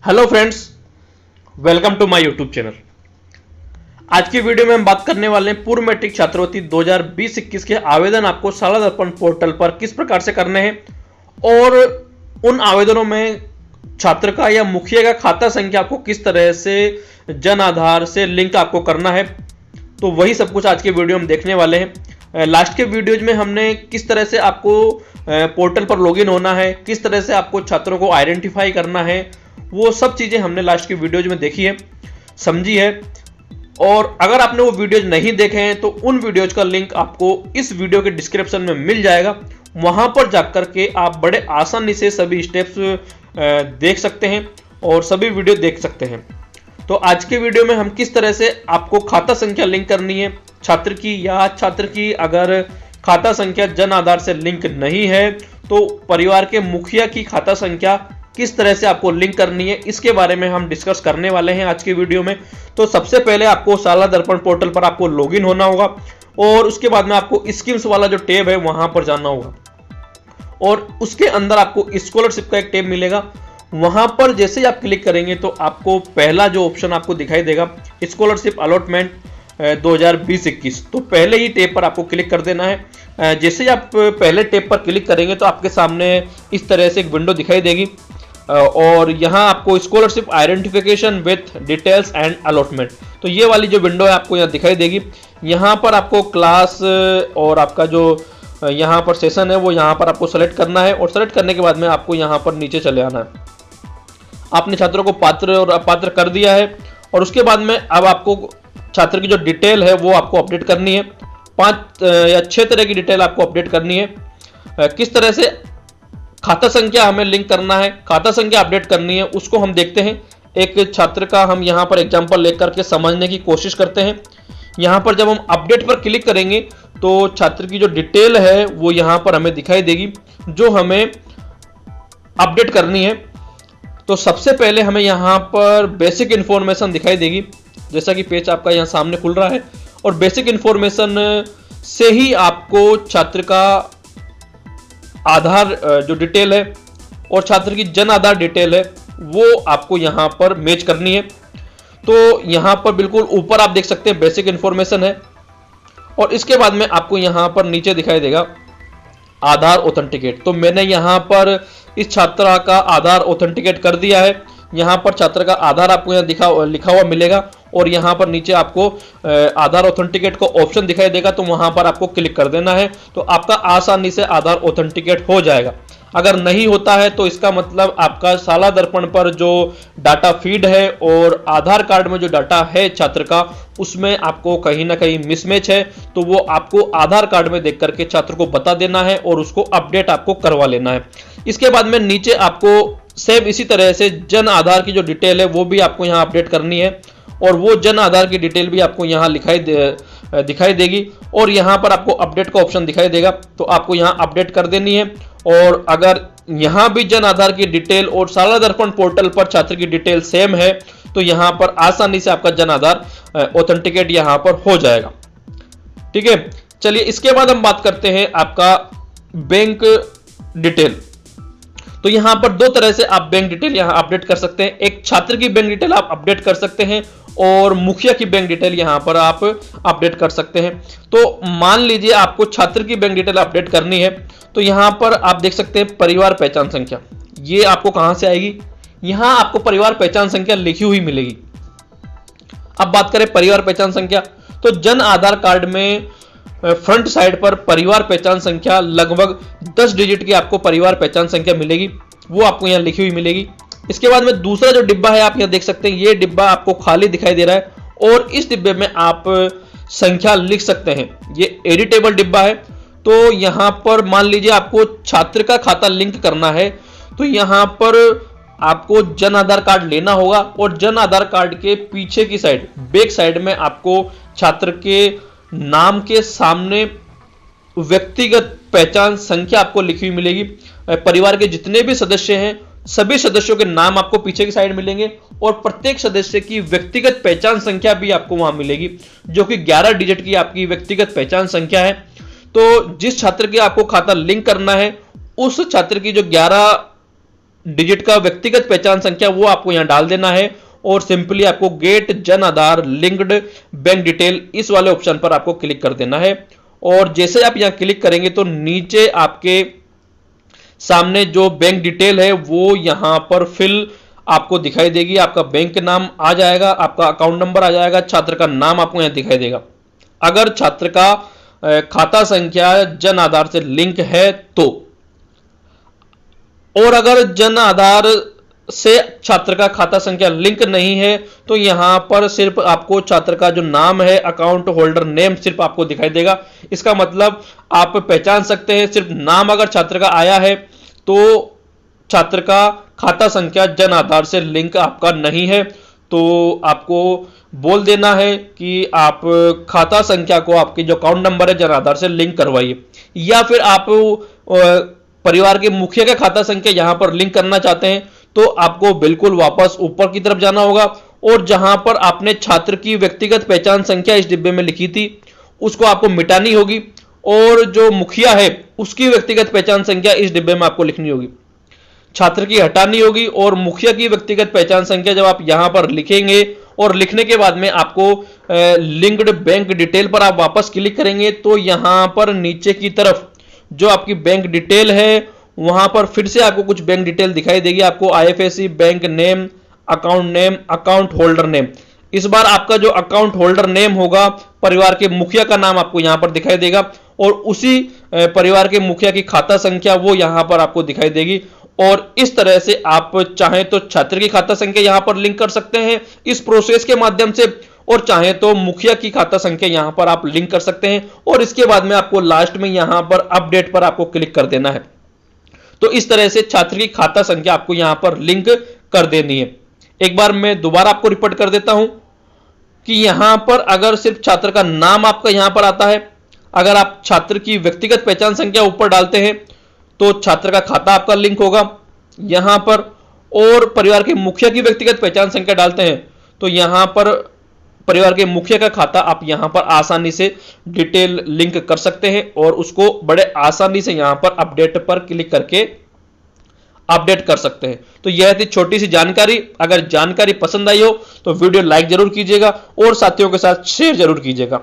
Hello friends, welcome to my YouTube channel. आज की video में हम बात करने वाले हैं पूर्व मैट्रिक छात्रवृत्ति 2020-21 के आवेदन आपको शाला दर्पण पोर्टल पर किस प्रकार से करने हैं और उन आवेदनों में छात्र का या मुखिया का खाता संख्या आपको किस तरह से जन आधार से लिंक आपको करना है। तो वही सब कुछ आज के वीडियो में देखने वाले हैं। लास्ट के वीडियोज में हमने किस तरह से आपको पोर्टल पर लॉगिन होना है, किस तरह से आपको छात्रों को आइडेंटिफाई करना है, वो सब चीज़ें हमने लास्ट की वीडियोज में देखी है, समझी है। और अगर आपने वो वीडियोज नहीं देखे हैं तो उन वीडियोज का लिंक आपको इस वीडियो के डिस्क्रिप्शन में मिल जाएगा। वहां पर जाकर के आप बड़े आसानी से सभी स्टेप्स देख सकते हैं और सभी वीडियो देख सकते हैं। तो आज के वीडियो में हम किस तरह से आपको खाता संख्या लिंक करनी है छात्र की अगर खाता संख्या जन आधार से लिंक नहीं है तो परिवार के मुखिया की खाता संख्या किस तरह से आपको लिंक करनी है, इसके बारे में हम डिस्कस करने वाले हैं आज की वीडियो में। तो सबसे पहले आपको शाला दर्पण पोर्टल पर आपको लॉगिन होना होगा और उसके बाद में आपको स्कीम्स वाला जो टैब है वहां पर जाना होगा और उसके अंदर आपको स्कॉलरशिप का एक टैब मिलेगा। वहां पर जैसे ही आप क्लिक करेंगे तो आपको पहला जो ऑप्शन आपको दिखाई देगा स्कॉलरशिप अलॉटमेंट 2020-21, तो पहले ही टैब पर आपको क्लिक कर देना है। जैसे ही आप पहले टैब पर क्लिक करेंगे तो आपके सामने इस तरह से एक विंडो दिखाई देगी और यहाँ आपको scholarship identification with details and allotment, तो ये वाली जो विंडो है आपको यहाँ दिखाई देगी। यहाँ पर आपको क्लास और आपका जो यहाँ पर सेशन है वो यहाँ पर आपको सेलेक्ट करना है और सेलेक्ट करने के बाद में आपको यहाँ पर नीचे चले आना है। आपने छात्रों को पात्र और अपात्र कर दिया है और उसके बाद में अब आपको छात्र की जो डिटेल है वो आपको अपडेट करनी है। 5 या 6 तरह की डिटेल आपको अपडेट करनी है। किस तरह से खाता संख्या हमें लिंक करना है, खाता संख्या अपडेट करनी है, उसको हम देखते हैं। एक छात्र का हम यहाँ पर एग्जांपल लेकर के समझने की कोशिश करते हैं। यहाँ पर जब हम अपडेट पर क्लिक करेंगे तो छात्र की जो डिटेल है वो यहाँ पर हमें दिखाई देगी जो हमें अपडेट करनी है। तो सबसे पहले हमें यहाँ पर बेसिक इंफॉर्मेशन दिखाई देगी, जैसा कि पेज आपका यहाँ सामने खुल रहा है और बेसिक इंफॉर्मेशन से ही आपको छात्र का आधार जो डिटेल है और छात्र की जन आधार डिटेल है वो आपको यहाँ पर मैच करनी है। तो यहाँ पर बिल्कुल ऊपर आप देख सकते हैं बेसिक इंफॉर्मेशन है और इसके बाद में आपको यहाँ पर नीचे दिखाई देगा आधार ऑथेंटिकेट। तो मैंने यहाँ पर इस छात्रा का आधार ऑथेंटिकेट कर दिया है। यहाँ पर छात्र का आधार आपको यहाँ लिखा हुआ मिलेगा और यहाँ पर नीचे आपको आधार ऑथेंटिकेट का ऑप्शन दिखाई देगा, तो वहाँ पर आपको क्लिक कर देना है। तो आपका आसानी से आधार ऑथेंटिकेट हो जाएगा। अगर नहीं होता है तो इसका मतलब आपका शाला दर्पण पर जो डाटा फीड है और आधार कार्ड में जो डाटा है छात्र का उसमें आपको कहीं ना कहीं मिसमैच है, तो वो आपको आधार कार्ड में देख करके छात्र को बता देना है और उसको अपडेट आपको करवा लेना है। इसके बाद में नीचे आपको सेम इसी तरह से जन आधार की जो डिटेल है वो भी आपको यहाँ अपडेट करनी है और वो जन आधार की डिटेल भी आपको यहाँ दिखाई देगी और यहाँ पर आपको अपडेट का ऑप्शन दिखाई देगा, तो आपको यहाँ अपडेट कर देनी है। और अगर यहाँ भी जन आधार की डिटेल और शाला दर्पण पोर्टल पर छात्र की डिटेल सेम है तो यहाँ पर आसानी से आपका जन आधार ऑथेंटिकेट यहाँ पर हो जाएगा। ठीक है, चलिए इसके बाद हम बात करते हैं आपका बैंक डिटेल। तो यहाँ पर 2 तरह से आप बैंक डिटेल यहाँ अपडेट कर सकते हैं। एक छात्र की बैंक डिटेल आप अपडेट कर सकते हैं और मुखिया की बैंक डिटेल यहाँ पर आप अपडेट कर सकते हैं। तो मान लीजिए आपको छात्र की बैंक डिटेल अपडेट करनी है तो यहाँ पर आप देख सकते हैं परिवार पहचान संख्या, ये आपको कहां से आएगी, यहाँ आपको परिवार पहचान संख्या लिखी हुई मिलेगी। अब बात करें परिवार पहचान संख्या, तो जन आधार कार्ड में फ्रंट साइड पर परिवार पहचान संख्या लगभग 10 डिजिट की आपको परिवार पहचान संख्या मिलेगी, वो आपको यहाँ लिखी हुई मिलेगी। इसके बाद में दूसरा जो डिब्बा है आप यहाँ देख सकते हैं, ये डिब्बा आपको खाली दिखाई दे रहा है और इस डिब्बे में आप संख्या लिख सकते हैं। ये एडिटेबल डिब्बा है। तो यहाँ पर मान लीजिए आपको छात्र का खाता लिंक करना है तो यहाँ पर आपको जन आधार कार्ड लेना होगा और जन आधार कार्ड के पीछे की साइड बैक साइड में आपको छात्र के नाम के सामने व्यक्तिगत पहचान संख्या आपको लिखी हुई मिलेगी। परिवार के जितने भी सदस्य हैं सभी सदस्यों के नाम आपको पीछे की साइड मिलेंगे और प्रत्येक सदस्य की व्यक्तिगत पहचान संख्या भी आपको वहां मिलेगी जो कि 11 डिजिट की आपकी व्यक्तिगत पहचान संख्या है। तो जिस छात्र के आपको खाता लिंक करना है उस छात्र की जो 11 डिजिट का व्यक्तिगत पहचान संख्या वो आपको यहां डाल देना है और सिंपली आपको gate Jan Aadhaar linked bank detail इस वाले ऑप्शन पर आपको क्लिक कर देना है। और जैसे आप यहां क्लिक करेंगे तो नीचे आपके सामने जो बैंक डिटेल है वो यहां पर फिल आपको दिखाई देगी। आपका बैंक नाम आ जाएगा, आपका अकाउंट नंबर आ जाएगा, छात्र का नाम आपको यहां दिखाई देगा। अगर छात्र का खाता संख्या जन आधार से लिंक है तो, और अगर जन आधार से छात्र का खाता संख्या लिंक नहीं है तो यहां पर सिर्फ आपको छात्र का जो नाम है, अकाउंट होल्डर नेम सिर्फ आपको दिखाई देगा। इसका मतलब आप पहचान सकते हैं, सिर्फ नाम अगर छात्र का आया है तो छात्र का खाता संख्या जन आधार से लिंक आपका नहीं है। तो आपको बोल देना है कि आप खाता संख्या को आपके जो अकाउंट नंबर है जन आधार से लिंक करवाइए, या फिर आप परिवार के मुखिया का खाता संख्या यहां पर लिंक करना चाहते हैं तो आपको बिल्कुल वापस ऊपर की तरफ जाना होगा और जहां पर आपने छात्र की व्यक्तिगत पहचान संख्या इस डिब्बे में लिखी थी उसको आपको मिटानी होगी और जो मुखिया है उसकी व्यक्तिगत पहचान संख्या इस डिब्बे में आपको लिखनी होगी। छात्र की हटानी होगी और मुखिया की व्यक्तिगत पहचान संख्या जब आप यहां पर लिखेंगे और लिखने के बाद में आपको लिंक्ड बैंक डिटेल पर आप वापस क्लिक करेंगे तो यहां पर नीचे की तरफ जो आपकी बैंक डिटेल है वहां पर फिर से आपको कुछ बैंक डिटेल दिखाई देगी। आपको IFSC, bank name, account holder name. इस बार आपका जो अकाउंट होल्डर नेम होगा परिवार के मुखिया का नाम आपको यहां पर दिखाई देगा और उसी परिवार के मुखिया की खाता संख्या वो यहां पर आपको दिखाई देगी। और इस तरह से आप चाहें तो छात्र की खाता संख्या यहां पर लिंक कर सकते हैं इस प्रोसेस के माध्यम से, और चाहें तो मुखिया की खाता संख्या यहां पर आप लिंक कर सकते हैं और इसके बाद में आपको लास्ट में यहां पर अपडेट पर आपको क्लिक कर देना है। तो इस तरह से छात्र की खाता संख्या आपको यहां पर लिंक कर देनी है। एक बार मैं दोबारा आपको रिपोर्ट कर देता हूं कि यहां पर अगर सिर्फ छात्र का नाम आपका यहां पर आता है, अगर आप छात्र की व्यक्तिगत पहचान संख्या ऊपर डालते हैं तो छात्र का खाता आपका लिंक होगा यहां पर, और परिवार के मुखिया की व्यक्तिगत पहचान संख्या डालते हैं तो यहां पर परिवार के मुखिया का खाता आप यहां पर आसानी से डिटेल लिंक कर सकते हैं और उसको बड़े आसानी से यहां पर अपडेट पर क्लिक करके अपडेट कर सकते हैं। तो यह थी छोटी सी जानकारी। अगर जानकारी पसंद आई हो तो वीडियो लाइक जरूर कीजिएगा और साथियों के साथ शेयर जरूर कीजिएगा।